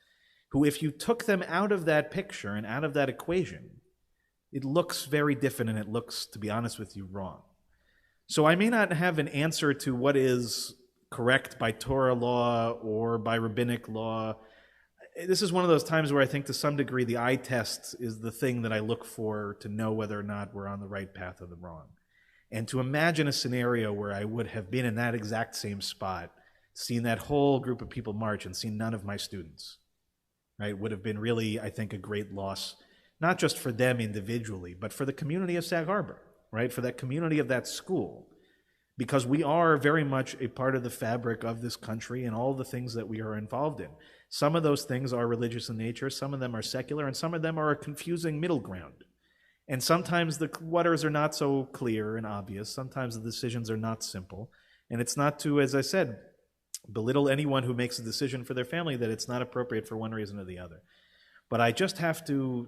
who, if you took them out of that picture and out of that equation, it looks very different, and it looks, to be honest with you, wrong. So I may not have an answer to what is correct by Torah law or by rabbinic law. This is one of those times where I think to some degree the eye test is the thing that I look for to know whether or not we're on the right path or the wrong. And to imagine a scenario where I would have been in that exact same spot, seen that whole group of people march and seen none of my students, right, would have been really, I think, a great loss, not just for them individually, but for the community of Sag Harbor, right, for that community of that school, because we are very much a part of the fabric of this country and all the things that we are involved in. Some of those things are religious in nature, some of them are secular, and some of them are a confusing middle ground. And sometimes the waters are not so clear and obvious. Sometimes the decisions are not simple. And it's not to, as I said, belittle anyone who makes a decision for their family that it's not appropriate for one reason or the other. But I just have to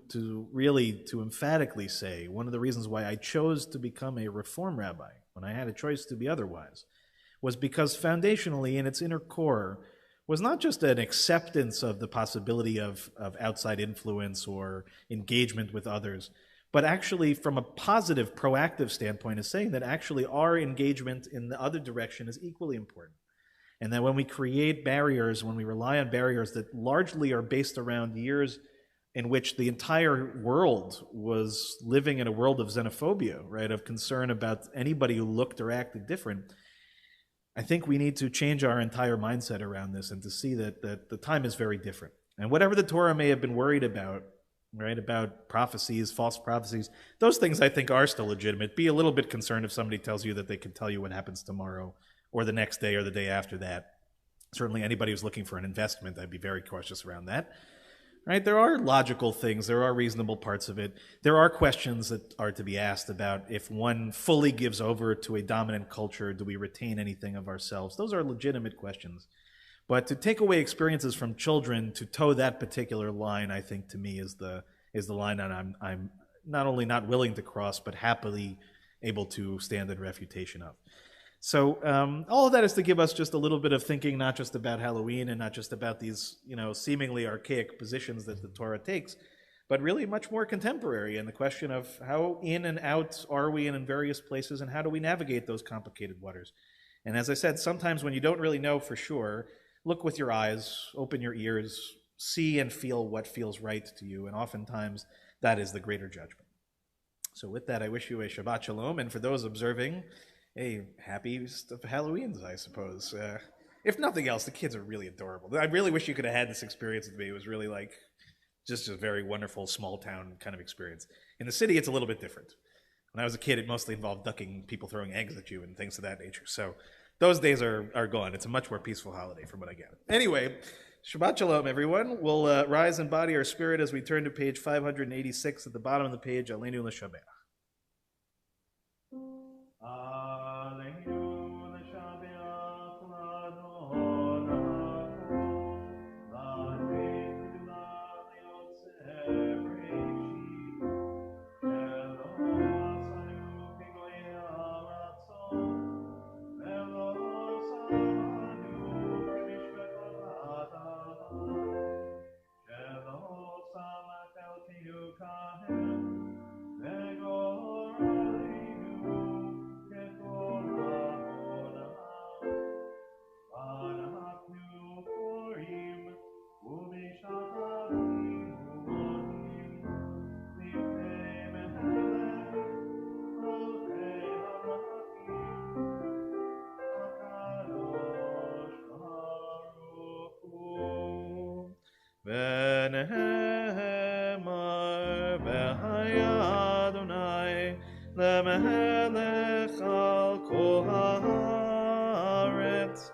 really emphatically say one of the reasons why I chose to become a Reform rabbi when I had a choice to be otherwise was because foundationally in its inner core was not just an acceptance of the possibility of outside influence or engagement with others, but actually from a positive, proactive standpoint is saying that actually our engagement in the other direction is equally important. And that when we create barriers, when we rely on barriers that largely are based around years in which the entire world was living in a world of xenophobia, right, of concern about anybody who looked or acted different, I think we need to change our entire mindset around this and to see that the time is very different. And whatever the Torah may have been worried about, right, about prophecies, false prophecies, those things I think are still legitimate. Be a little bit concerned if somebody tells you that they can tell you what happens tomorrow or the next day or the day after that. Certainly anybody who's looking for an investment, I'd be very cautious around that. Right? There are logical things, there are reasonable parts of it. There are questions that are to be asked about if one fully gives over to a dominant culture, do we retain anything of ourselves? Those are legitimate questions. But to take away experiences from children to toe that particular line, I think to me is the line that I'm not only not willing to cross, but happily able to stand in refutation of. So all of that is to give us just a little bit of thinking, not just about Halloween and not just about these, seemingly archaic positions that the Torah takes, but really much more contemporary, and the question of how in and out are we in various places, and how do we navigate those complicated waters. And as I said, sometimes when you don't really know for sure, look with your eyes, open your ears, see and feel what feels right to you, and oftentimes that is the greater judgment. So with that, I wish you a Shabbat Shalom, and for those observing, a happy Halloweens, I suppose. If nothing else, the kids are really adorable. I really wish you could have had this experience with me. It was really like just a very wonderful small town kind of experience. In the city, it's a little bit different. When I was a kid, it mostly involved ducking people throwing eggs at you and things of that nature. So those days are gone. It's a much more peaceful holiday from what I get. Anyway, Shabbat Shalom, everyone. We'll rise and body our spirit as we turn to page 586 at the bottom of the page, Aleinu L'Shabbat. ונאמר והיה אדוני למלך על כל הארץ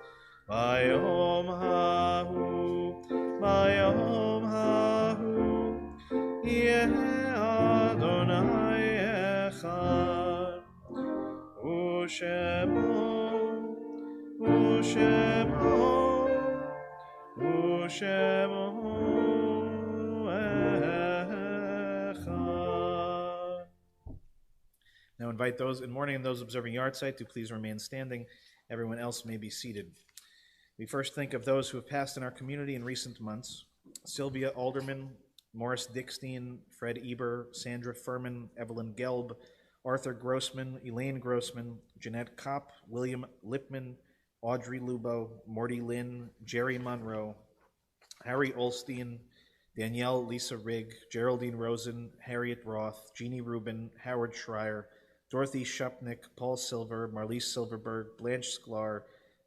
ביום ההוא יהיה אדוני אחד ושמו Now invite those in mourning and those observing yahrzeit to please remain standing. Everyone else may be seated. We first think of those who have passed in our community in recent months. Sylvia Alderman, Morris Dickstein, Fred Eber, Sandra Furman, Evelyn Gelb, Arthur Grossman, Elaine Grossman, Jeanette Kopp, William Lipman, Audrey Lubo, Morty Lynn, Jerry Monroe, Harry Olstein, Danielle Lisa Rigg, Geraldine Rosen, Harriet Roth, Jeannie Rubin, Howard Schreier, Dorothy Shupnick, Paul Silver, Marlise Silverberg, Blanche Sklar,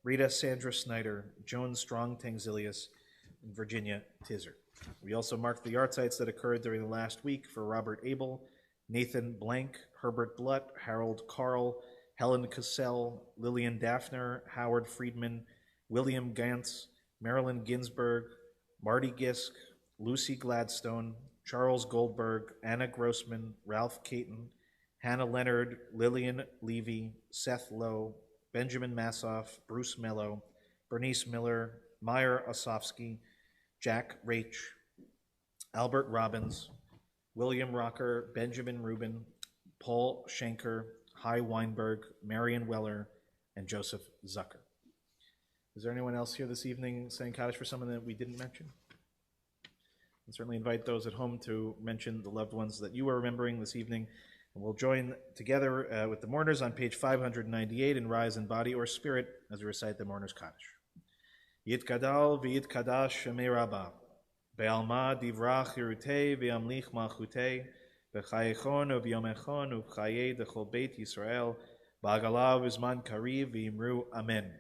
Rita Sandra Snyder, Joan Strong Tangzilius, and Virginia Tizzer. We also marked the yahrzeits that occurred during the last week for Robert Abel, Nathan Blank, Herbert Blutt, Harold Carl, Helen Cassell, Lillian Daphner, Howard Friedman, William Gantz, Marilyn Ginsberg, Marty Gisk, Lucy Gladstone, Charles Goldberg, Anna Grossman, Ralph Caton, Hannah Leonard, Lillian Levy, Seth Lowe, Benjamin Massoff, Bruce Mello, Bernice Miller, Meyer Osofsky, Jack Rach, Albert Robbins, William Rocker, Benjamin Rubin, Paul Schenker, Hy Weinberg, Marion Weller, and Joseph Zucker. Is there anyone else here this evening saying Kaddish for someone that we didn't mention? And certainly invite those at home to mention the loved ones that you are remembering this evening. And we'll join together with the mourners on page 598 and rise in body or spirit as we recite the mourner's Kaddish. Yitkadal v'yitkadash shemei Rabbah, be'alma divrach hirutei v'yamlich malchutei, b'chayechon u'v'yomechon u'b'chayei dechol beit Yisrael, ba'agalav v'zman kariv v'yimru amen.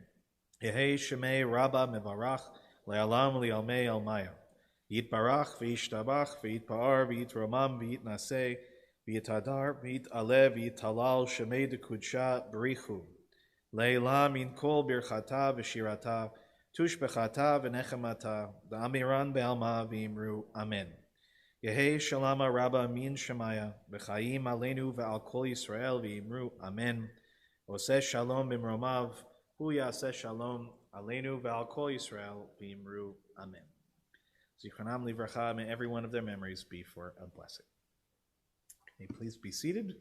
Yehei shemei Rabbah mevarach le'alam li'almei almaya. Yitbarach v'yishtabach v'yitpa'ar v'yitromam v'yitnaseh v'yitadar v'yitaleh v'yitalal shemei dekudsha b'richu. Le'ila min kol birchata v'shirata tushbechata v'nechemata v'amiran be'alma v'yimru amen. Yehei shalama Rabbah min shemaya v'chayim aleinu v'al kol Yisrael v'yimru amen. Oseh shalom b'mromav hu yaseh shalom aleinu v'al kol Yisrael v'yimru amen. Zichronam livracha, may every one of their memories be for a blessing. May please be seated.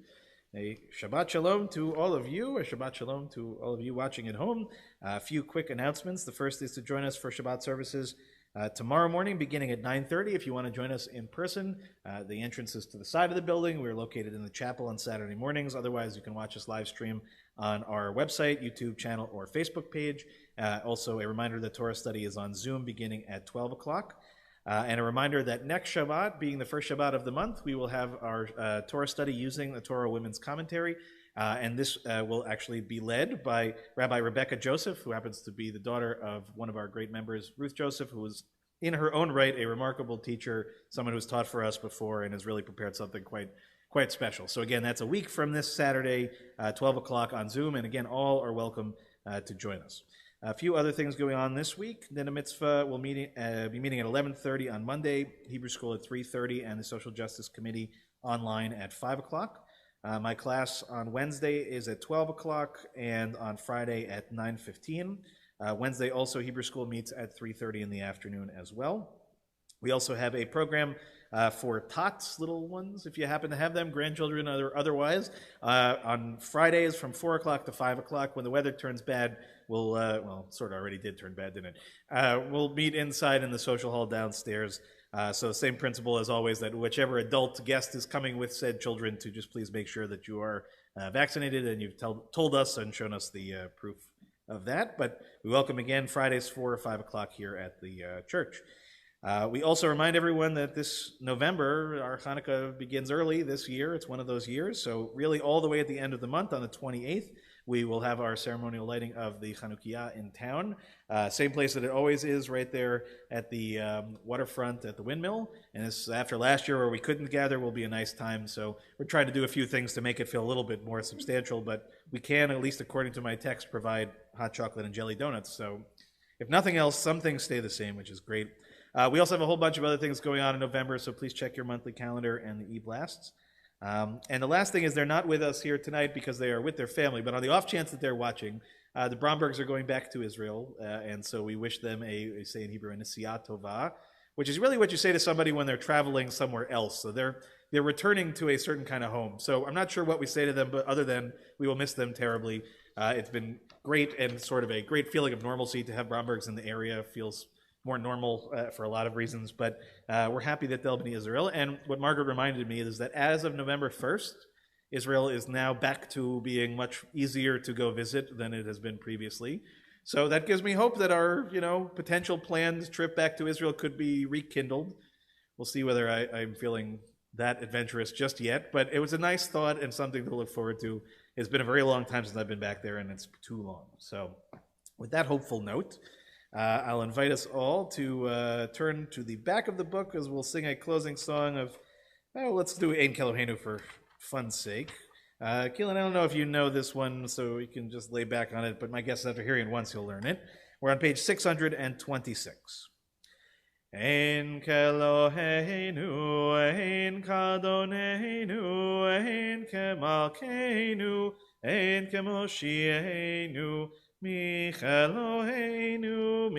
A Shabbat Shalom to all of you, or Shabbat Shalom to all of you watching at home. A few quick announcements. The first is to join us for Shabbat services tomorrow morning, beginning at 9:30. If you want to join us in person, the entrance is to the side of the building. We're located in the chapel on Saturday mornings. Otherwise, you can watch us live stream on our website, YouTube channel, or Facebook page. Also, a reminder that Torah study is on Zoom beginning at 12 o'clock. And a reminder that next Shabbat, being the first Shabbat of the month, we will have our Torah study using the Torah Women's Commentary. And this will actually be led by Rabbi Rebecca Joseph, who happens to be the daughter of one of our great members, Ruth Joseph, who is in her own right a remarkable teacher, someone who's taught for us before and has really prepared something quite special. So again, that's a week from this Saturday, 12 o'clock on Zoom. And again, all are welcome to join us. A few other things going on this week. Nina Mitzvah will be meeting at 11:30 on Monday, Hebrew School at 3:30, and the Social Justice Committee online at 5 o'clock. My class on Wednesday is at 12 o'clock, and on Friday at 9:15. Wednesday also, Hebrew School meets at 3:30 in the afternoon as well. We also have a program for tots, little ones, if you happen to have them, grandchildren or otherwise, on Fridays from 4 o'clock to 5 o'clock. When the weather turns bad, we'll, sort of already did turn bad, didn't it? We'll meet inside in the social hall downstairs. So same principle as always, that whichever adult guest is coming with said children, to just please make sure that you are vaccinated and you've told us and shown us the proof of that. But we welcome again Fridays 4 or 5 o'clock here at the church. We also remind everyone that this November, our Hanukkah begins early this year. It's one of those years. So really all the way at the end of the month, on the 28th, we will have our ceremonial lighting of the Chanukiah in town. Same place that it always is, right there at the waterfront at the windmill. And this, after last year where we couldn't gather, will be a nice time. So we're trying to do a few things to make it feel a little bit more substantial, but we can, at least according to my text, provide hot chocolate and jelly donuts. So if nothing else, some things stay the same, which is great. We also have a whole bunch of other things going on in November, so please check your monthly calendar and the e-blasts. And the last thing is, they're not with us here tonight because they are with their family, but on the off chance that they're watching, the Brombergs are going back to Israel, and so we wish them we say in Hebrew, a Nesiyah Tovah, which is really what you say to somebody when they're traveling somewhere else. So they're returning to a certain kind of home. So I'm not sure what we say to them, but other than we will miss them terribly. It's been great and sort of a great feeling of normalcy to have Brombergs in the area. Feels more normal for a lot of reasons, but we're happy that they'll be in Israel. And what Margaret reminded me is that as of November 1st, Israel is now back to being much easier to go visit than it has been previously. So that gives me hope that our, potential planned trip back to Israel could be rekindled. We'll see whether I'm feeling that adventurous just yet, but it was a nice thought and something to look forward to. It's been a very long time since I've been back there, and it's too long. So with that hopeful note, I'll invite us all to turn to the back of the book as we'll sing a closing song of, let's do Ein Kelohenu for fun's sake. Keelan, I don't know if you know this one, so we can just lay back on it, but my guess is after hearing it once, you'll learn it. We're on page 626. Ein Keloheinu, Ein Kadonenu, Ein Kemalkeinu, Ein Kemoshienu, Micheloheinu,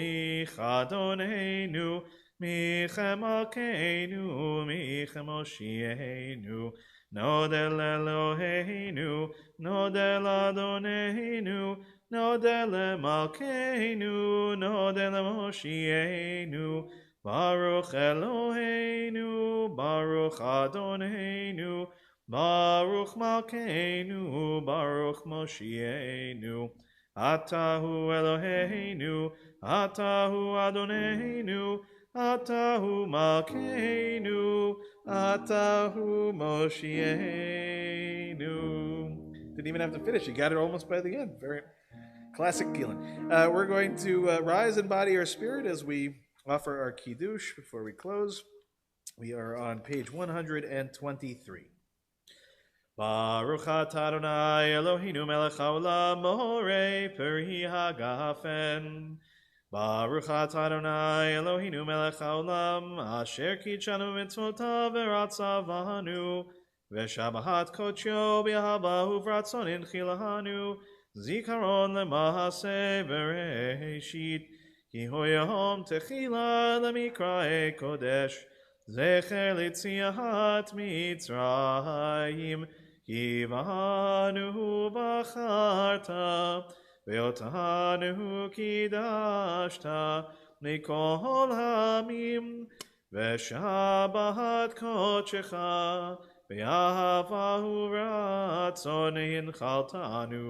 Michadonenu, Michemalkeinu, Michemoshienu, Nodel Eloheinu, Nodel Adonenu, Nodel Malkeinu, Nodel Moshienu, Baruch Eloheinu, Baruch Adonenu, Baruch Malkeinu, Baruch Moshienu, Atahu Eloheinu, Atahu Adonenu, Atahu Malkeinu, Atahu Moshienu. Didn't even have to finish. You got it almost by the end. Very classic Keelan. We're going to rise in body or spirit as we offer our kiddush before we close. We are on page 123. Baruch atah Adonai Eloheinu melech haolam morei peri hagafen. Baruch atah Adonai Eloheinu melech haolam asher kitshanu mitzvotav v'ratzavanu v'shabahat kodsho b'ahabahu v'ratzon inchilanu zikaron lemahaseh v'reishit ki hoyom techila lemikrae kodesh zecher litziat mitzrayim ki v'anu bacharta ve'otanu kidashta mikol hamim ve'shabat kodshecha ve'ahavahu ratzon inchaltanu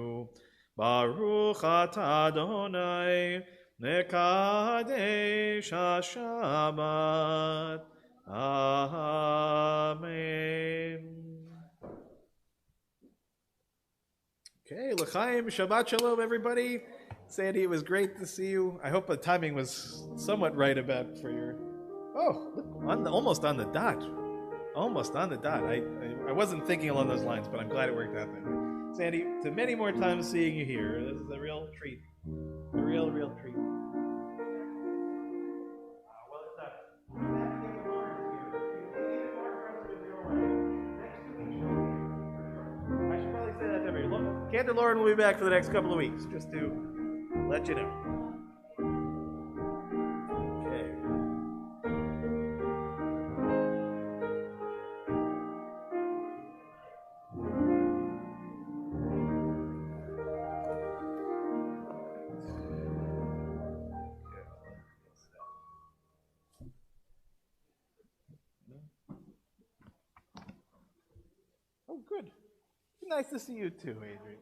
Baruch atah Adonai Nekadesh HaShabbat. Amen. Okay, L'chaim, Shabbat Shalom, everybody. Sandy, it was great to see you. I hope the timing was somewhat right about for your... Oh, look, almost on the dot. Almost on the dot. I wasn't thinking along those lines, but I'm glad it worked out that way. Sandy, to many more times seeing you here. This is a real treat. A real treat. I should probably say that to everyone. Cantor Lauren will be back for the next couple of weeks, just to let you know. Okay. Oh, good. Nice to see you too, Adrian.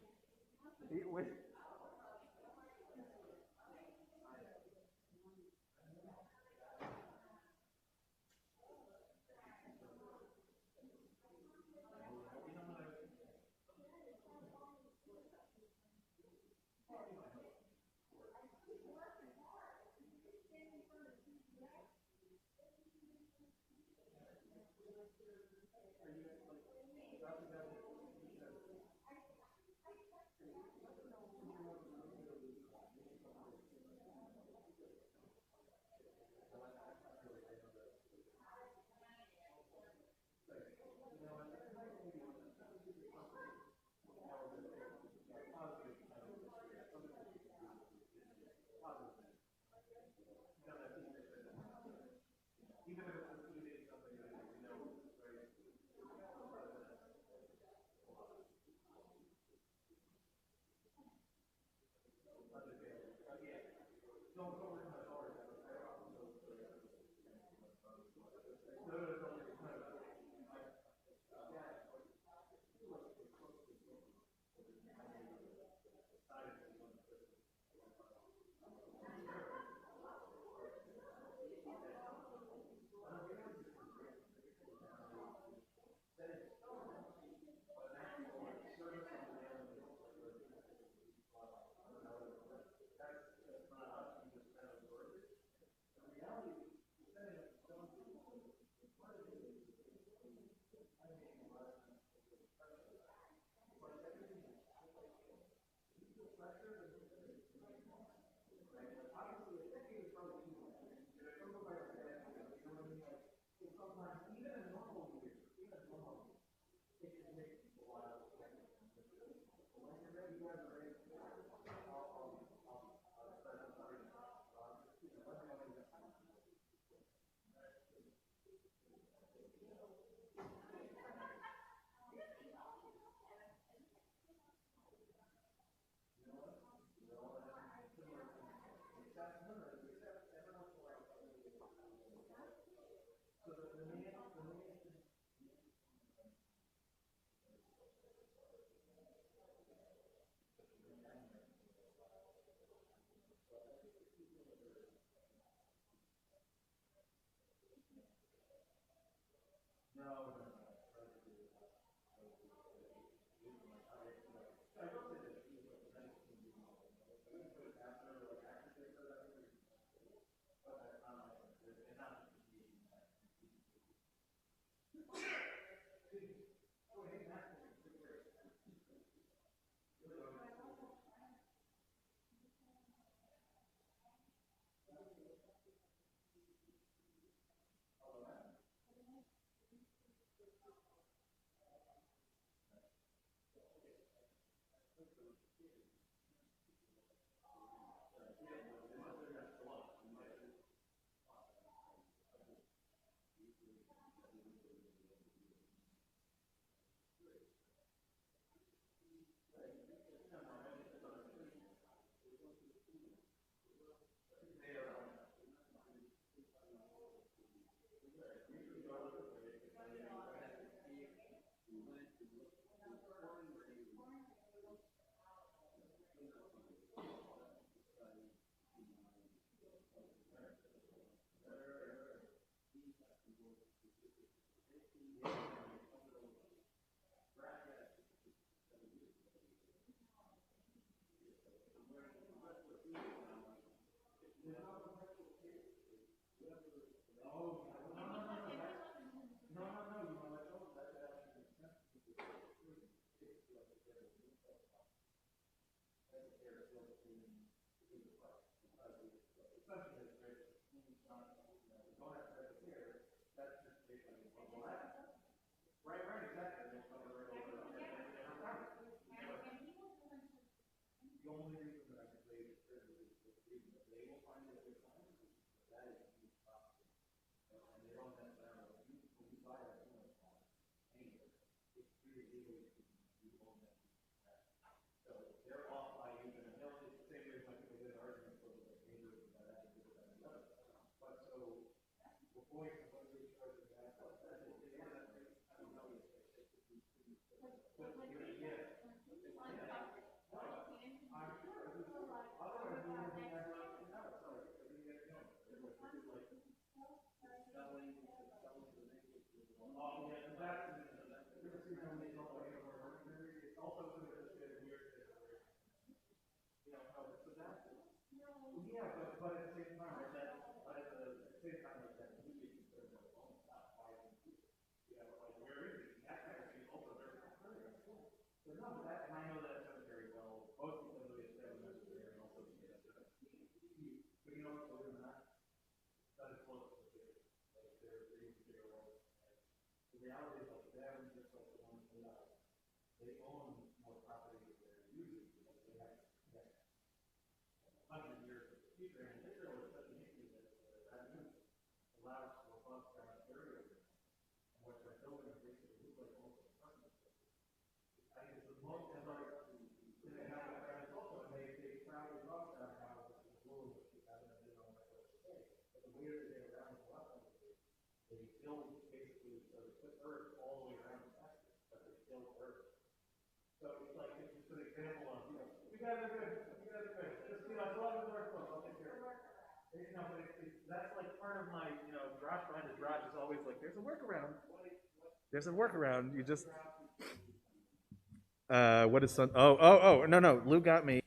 That's like part of my, garage behind the garage is always like, there's a workaround. There's a workaround. You just, what is sun? Oh, no, Lou got me.